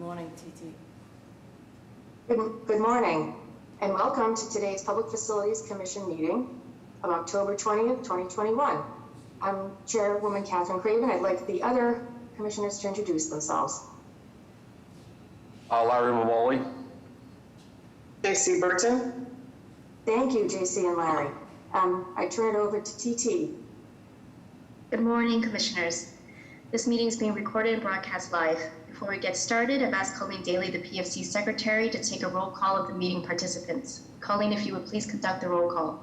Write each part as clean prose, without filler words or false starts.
morning, TT. Good morning, and welcome to today's Public Facilities Commission meeting of October 20th, 2021. I'm Chairwoman Catherine Craven. I'd like the other commissioners to introduce themselves. Larry Mamoli. JC Burton. Thank you, JC and Larry. I turn it over to TT. Good morning, commissioners. This meeting is being recorded and broadcast live. Before we get started, I've asked Colleen Daly, the PFC Secretary, to take a roll call of the meeting participants. Colleen, if you would please conduct the roll call.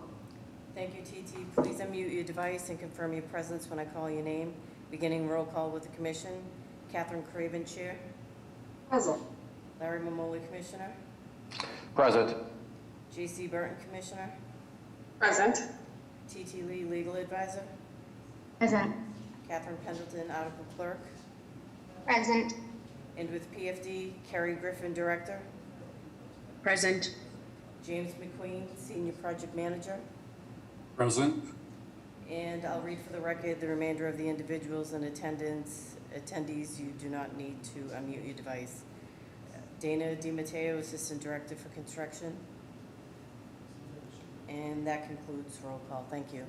Thank you, TT. Please unmute your device and confirm your presence when I call your name. Beginning roll call with the Commission. Catherine Craven, Chair. Present. Larry Mamoli, Commissioner. Present. JC Burton, Commissioner. Present. TT Lee, Legal Advisor. Present. Catherine Pendleton, Article Clerk. Present. And with PFD, Carrie Griffin, Director. Present. James McQueen, Senior Project Manager. Present. And I'll read for the record the remainder of the individuals in attendance. Attendees, you do not need to unmute your device. Dana DiMatteo, Assistant Director for Construction. And that concludes roll call. Thank you.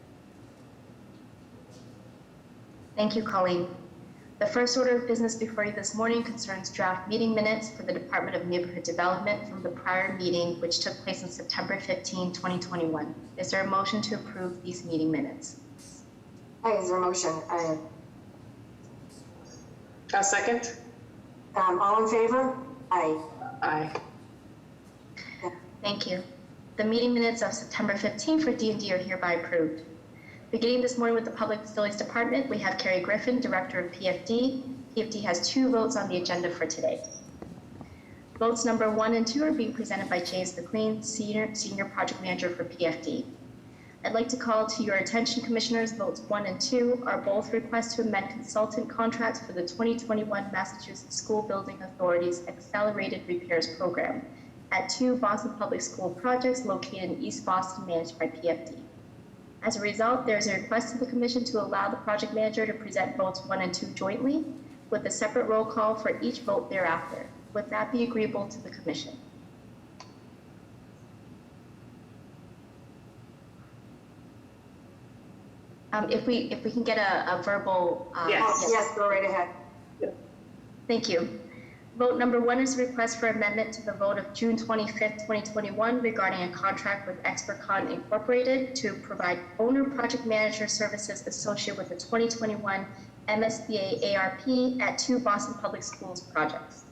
Thank you, Colleen. The first order of business before you this morning concerns draft meeting minutes for the Department of Neighborhood Development from the prior meeting, which took place on September 15, 2021. Is there a motion to approve these meeting minutes? Hi, is there a motion? A second. All in favor? Aye. Aye. Thank you. The meeting minutes of September 15 for D&D are hereby approved. Beginning this morning with the Public Facilities Department, we have Carrie Griffin, Director of PFD. PFD has 2 votes on the agenda for today. Votes number 1 and 2 are being presented by James McQueen, Senior Project Manager for PFD. I'd like to call to your attention, Commissioners, votes 1 and 2 are both requests to amend consultant contracts for the 2021 Massachusetts School Building Authority's Accelerated Repairs Program at 2 Boston Public School projects located in East Boston managed by PFD. As a result, there is a request to the Commission to allow the project manager to present votes 1 and 2 jointly, with a separate roll call for each vote thereafter. Would that be agreeable to the Commission? If we can get a verbal. Yes, go right ahead. Thank you. Vote number 1 is a request for amendment to the vote of June 25th, 2021 regarding a contract with ExpertCon Incorporated to provide owner project manager services associated with the 2021 MSBA ARP at 2 Boston Public Schools projects.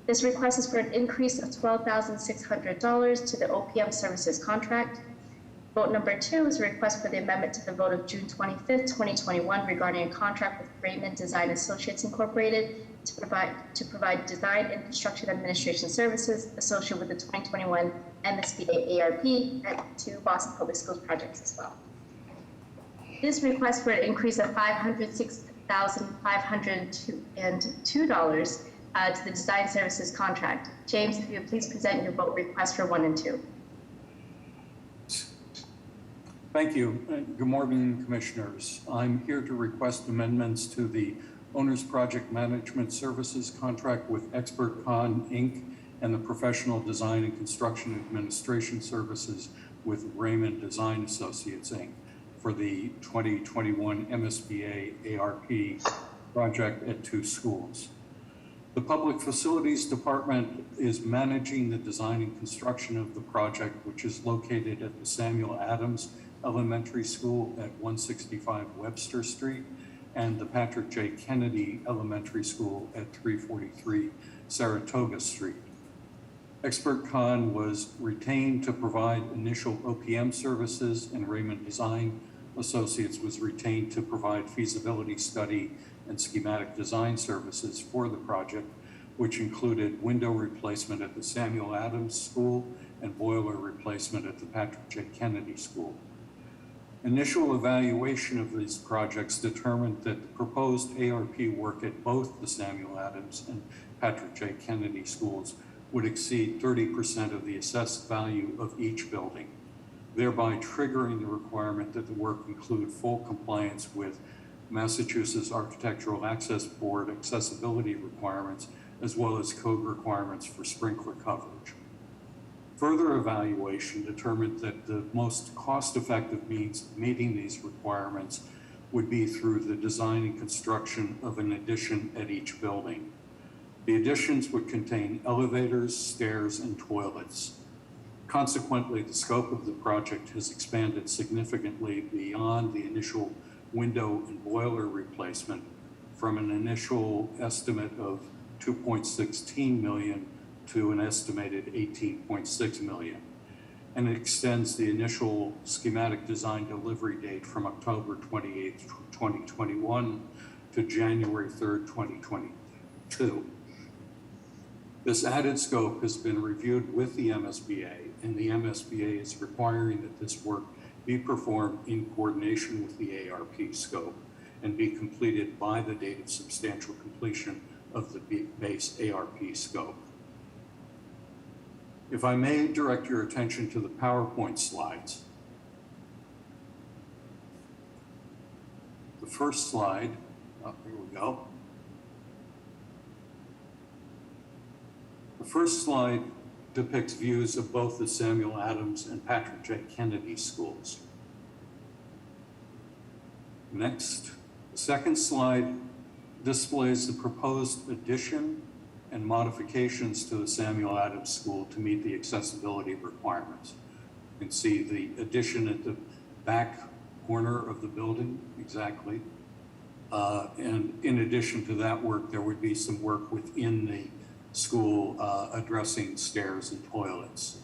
This request is for an increase of $12,600 to the OPM services contract. Vote number 2 is a request for the amendment to the vote of June 25th, 2021 regarding a contract with Raymond Design Associates Incorporated to provide design and construction administration services associated with the 2021 MSBA ARP at 2 Boston Public Schools projects as well. This request for an increase of $506,502 to the design services contract. James, if you would please present your vote request for 1 and 2. Thank you. Good morning, Commissioners. I'm here to request amendments to the Owner's Project Management Services contract with ExpertCon Inc. and the Professional Design and Construction Administration Services with Raymond Design Associates Inc. for the 2021 MSBA ARP project at 2 schools. The Public Facilities Department is managing the design and construction of the project, which is located at the Samuel Adams Elementary School at 165 Webster Street and the Patrick J. Kennedy Elementary School at 343 Saratoga Street. ExpertCon was retained to provide initial OPM services, and Raymond Design Associates was retained to provide feasibility study and schematic design services for the project, which included window replacement at the Samuel Adams School and boiler replacement at the Patrick J. Kennedy School. Initial evaluation of these projects determined that the proposed ARP work at both the Samuel Adams and Patrick J. Kennedy schools would exceed 30% of the assessed value of each building, thereby triggering the requirement that the work include full compliance with Massachusetts Architectural Access Board accessibility requirements as well as code requirements for sprinkler coverage. Further evaluation determined that the most cost-effective means of meeting these requirements would be through the design and construction of an addition at each building. The additions would contain elevators, stairs, and toilets. Consequently, the scope of the project has expanded significantly beyond the initial window and boiler replacement from an initial estimate of $2.16 million to an estimated $18.6 million. And it extends the initial schematic design delivery date from October 28, 2021 to January 3rd, 2022. This added scope has been reviewed with the MSBA, and the MSBA is requiring that this work be performed in coordination with the ARP scope and be completed by the date of substantial completion of the base ARP scope. If I may direct your attention to the PowerPoint slides. The first slide, here we go. The first slide depicts views of both the Samuel Adams and Patrick J. Kennedy schools. Next, the second slide displays the proposed addition and modifications to the Samuel Adams School to meet the accessibility requirements. You can see the addition at the back corner of the building, exactly. And in addition to that work, there would be some work within the school addressing stairs and toilets.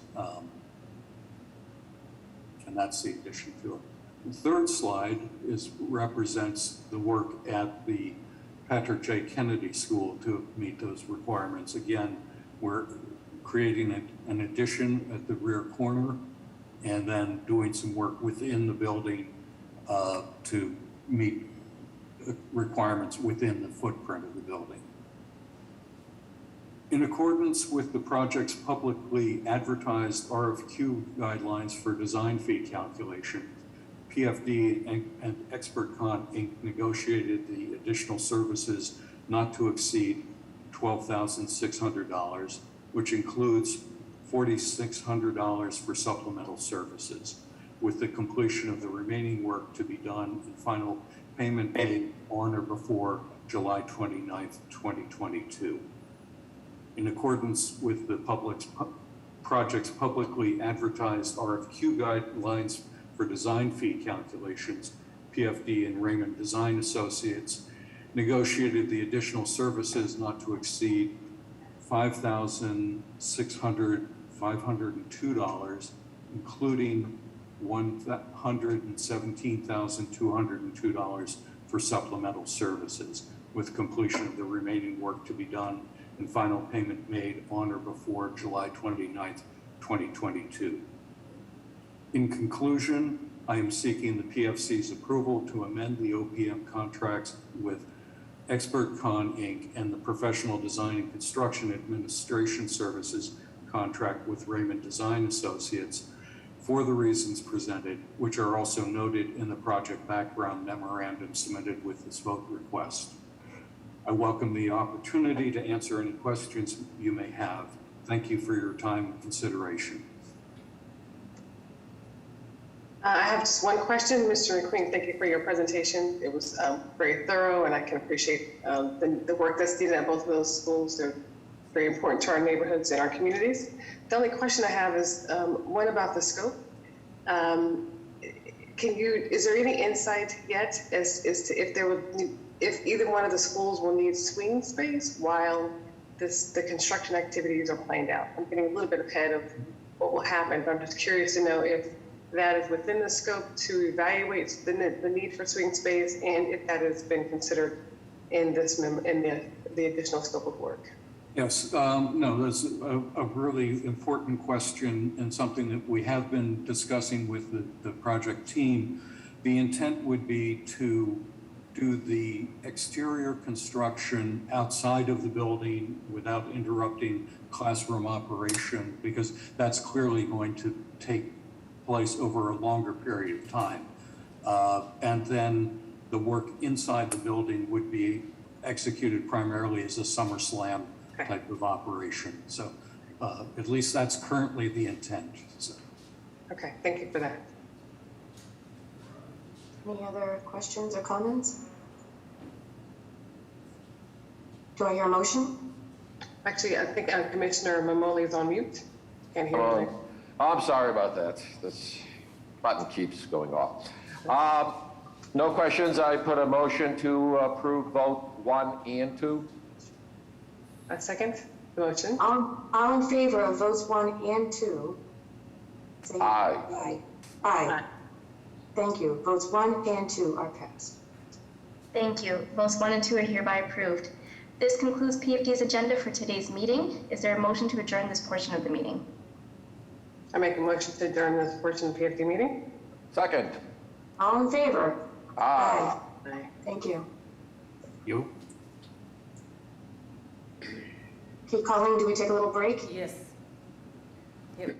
And that's the addition to it. The third slide represents the work at the Patrick J. Kennedy School to meet those requirements. Again, we're creating an addition at the rear corner and then doing some work within the building to meet requirements within the footprint of the building. In accordance with the project's publicly advertised RFQ guidelines for design fee calculation, PFD and ExpertCon Inc. negotiated the additional services not to exceed $12,600, which includes $4,600 for supplemental services, with the completion of the remaining work to be done and final payment made on or before July 29th, 2022. In accordance with the project's publicly advertised RFQ guidelines for design fee calculations, PFD and Raymond Design Associates negotiated the additional services not to exceed $502, including $117,202 for supplemental services, with completion of the remaining work to be done and final payment made on or before July 29th, 2022. In conclusion, I am seeking the PFC's approval to amend the OPM contracts with ExpertCon Inc. and the Professional Design and Construction Administration Services contract with Raymond Design Associates for the reasons presented, which are also noted in the project background memorandum submitted with this vote request. I welcome the opportunity to answer any questions you may have. Thank you for your time and consideration. I have just one question. Mr. McQueen, thank you for your presentation. It was very thorough, and I can appreciate the work that's needed at both of those schools. They're very important to our neighborhoods and our communities. The only question I have is, what about the scope? Is there any insight yet as to if either one of the schools will need swing space while the construction activities are planned out? I'm getting a little bit ahead of what will happen, but I'm just curious to know if that is within the scope to evaluate the need for swing space, and if that has been considered in the additional scope of work. Yes, no, that's a really important question and something that we have been discussing with the project team. The intent would be to do the exterior construction outside of the building without interrupting classroom operation, because that's clearly going to take place over a longer period of time. And then the work inside the building would be executed primarily as a SummerSlam Okay. type of operation. So at least that's currently the intent. So, Okay, thank you for that. Any other questions or comments? Do I hear a motion? Actually, I think Commissioner Mamoli is on mute. Can't hear me. I'm sorry about that. This button keeps going off. No questions. I put a motion to approve vote 1 and 2. A second motion. All in favor of votes 1 and 2? Say Aye. Aye. Aye. Thank you. Votes 1 and 2 are passed. Thank you. Votes 1 and 2 are hereby approved. This concludes PFD's agenda for today's meeting. Is there a motion to adjourn this portion of the meeting? I make a motion to adjourn this portion of the PFD meeting. Second. All in favor? Aye. Aye. Thank you. you? Okay, Colleen, do we take a little break? Yes. Yep.